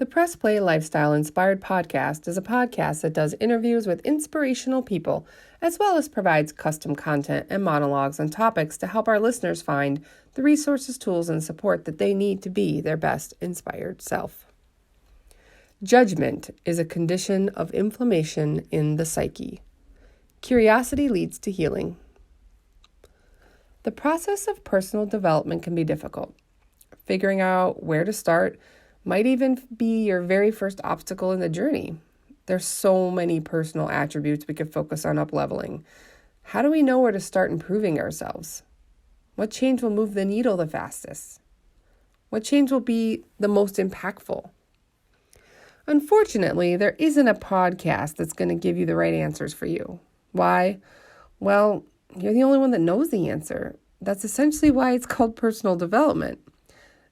The Press Play Lifestyle Inspired podcast is a podcast that does interviews with inspirational people, as well as provides custom content and monologues on topics to help our listeners find the resources, tools, and support that they need to be their best inspired self. Judgment is a condition of inflammation in the psyche. Curiosity leads to healing. The process of personal development can be difficult. Figuring out where to start might even be your very first obstacle in the journey. There's so many personal attributes we could focus on up-leveling. How do we know where to start improving ourselves? What change will move the needle the fastest? What change will be the most impactful? Unfortunately, there isn't a podcast that's going to give you the right answers for you. Why? Well, you're the only one that knows the answer. That's essentially why it's called personal development.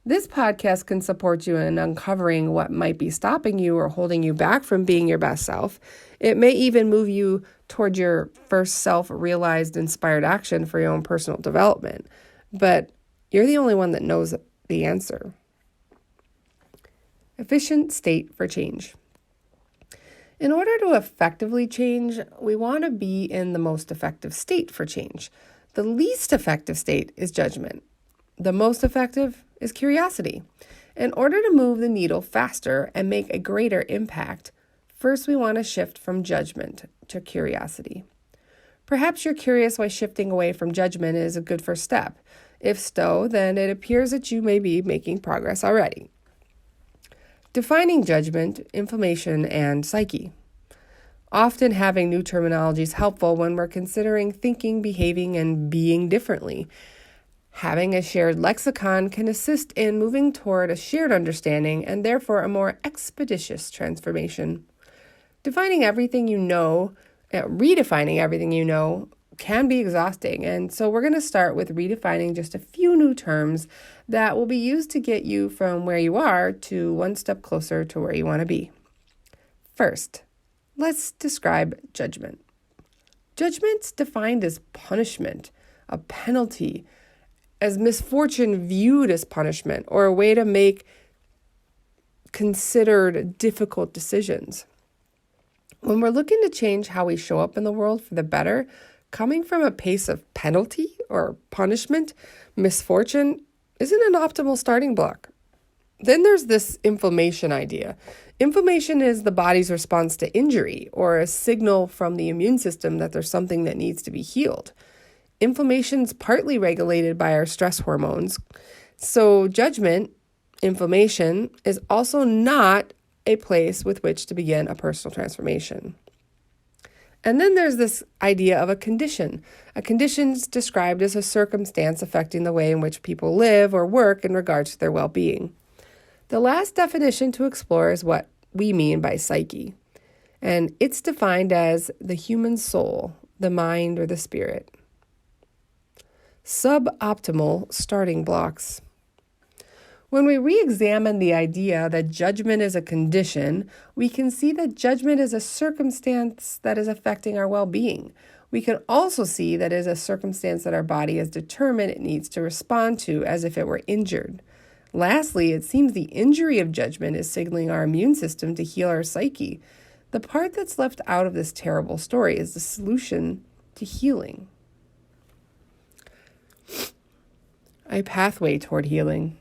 This podcast can support you in uncovering what might be stopping you or holding you back from being your best self. It may even move you toward your first self-realized inspired action for your own personal development. But you're the only one that knows the answer. Efficient state for change. In order to effectively change, we want to be in the most effective state for change. The least effective state is judgment. The most effective is curiosity. In order to move the needle faster and make a greater impact, first we want to shift from judgment to curiosity. Perhaps you're curious why shifting away from judgment is a good first step. If so, then it appears that you may be making progress already. Defining judgment, inflammation, and psyche. Often having new terminology is helpful when we're considering thinking, behaving, and being differently. Having a shared lexicon can assist in moving toward a shared understanding and therefore a more expeditious transformation. Redefining everything you know can be exhausting, and so we're going to start with redefining just a few new terms that will be used to get you from where you are to one step closer to where you want to be. First, let's describe judgment. Judgment's defined as punishment, a penalty, as misfortune viewed as punishment, or a way to make considered difficult decisions. When we're looking to change how we show up in the world for the better, coming from a place of penalty or punishment, misfortune, isn't an optimal starting block. Then there's this inflammation idea. Inflammation is the body's response to injury or a signal from the immune system that there's something that needs to be healed. Inflammation is partly regulated by our stress hormones. So judgment, inflammation, is also not a place with which to begin a personal transformation. And then there's this idea of a condition. A condition is described as a circumstance affecting the way in which people live or work in regards to their well-being. The last definition to explore is what we mean by psyche. And it's defined as the human soul, the mind, or the spirit. Suboptimal starting blocks. When we re-examine the idea that judgment is a condition, we can see that judgment is a circumstance that is affecting our well-being. We can also see that it is a circumstance that our body has determined it needs to respond to as if it were injured. Lastly, it seems the injury of judgment is signaling our immune system to heal our psyche. The part that's left out of this terrible story is the solution to healing. A pathway toward healing.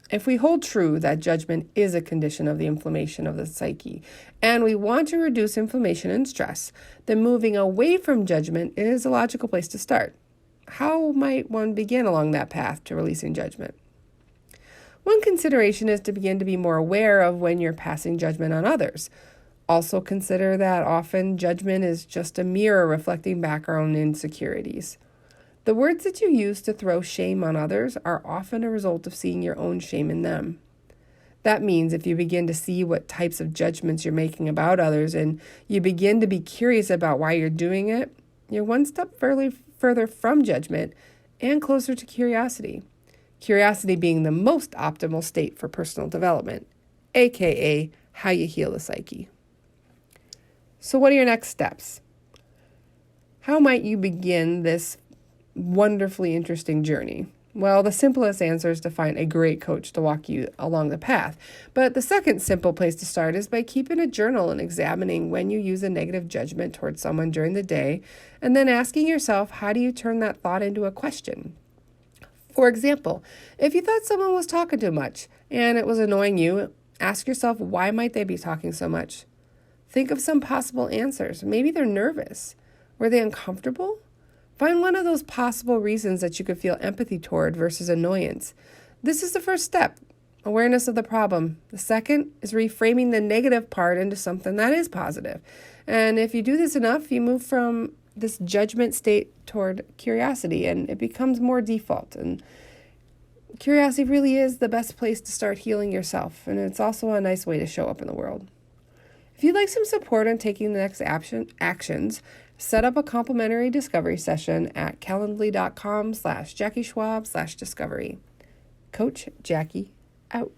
If we hold true that judgment is a condition of the inflammation of the psyche, and we want to reduce inflammation and stress, then moving away from judgment is a logical place to start. How might one begin along that path to releasing judgment? One consideration is to begin to be more aware of when you're passing judgment on others. Also consider that often judgment is just a mirror reflecting back our own insecurities. The words that you use to throw shame on others are often a result of seeing your own shame in them. That means if you begin to see what types of judgments you're making about others and you begin to be curious about why you're doing it, you're one step further from judgment and closer to curiosity. Curiosity being the most optimal state for personal development, aka how you heal the psyche. So what are your next steps? How might you begin this wonderfully interesting journey? Well, the simplest answer is to find a great coach to walk you along the path. But the second simple place to start is by keeping a journal and examining when you use a negative judgment towards someone during the day, and then asking yourself, how do you turn that thought into a question? For example, if you thought someone was talking too much and it was annoying you, ask yourself, why might they be talking so much? Think of some possible answers. Maybe they're nervous. Were they uncomfortable? Find one of those possible reasons that you could feel empathy toward versus annoyance. This is the first step, awareness of the problem. The second is reframing the negative part into something that is positive. And if you do this enough, you move from this judgment state toward curiosity, and it becomes more default. And curiosity really is the best place to start healing yourself, and it's also a nice way to show up in the world. If you'd like some support on taking the next actions, set up a complimentary discovery session at calendly.com/JackieSchwab/discovery. Coach Jackie, out.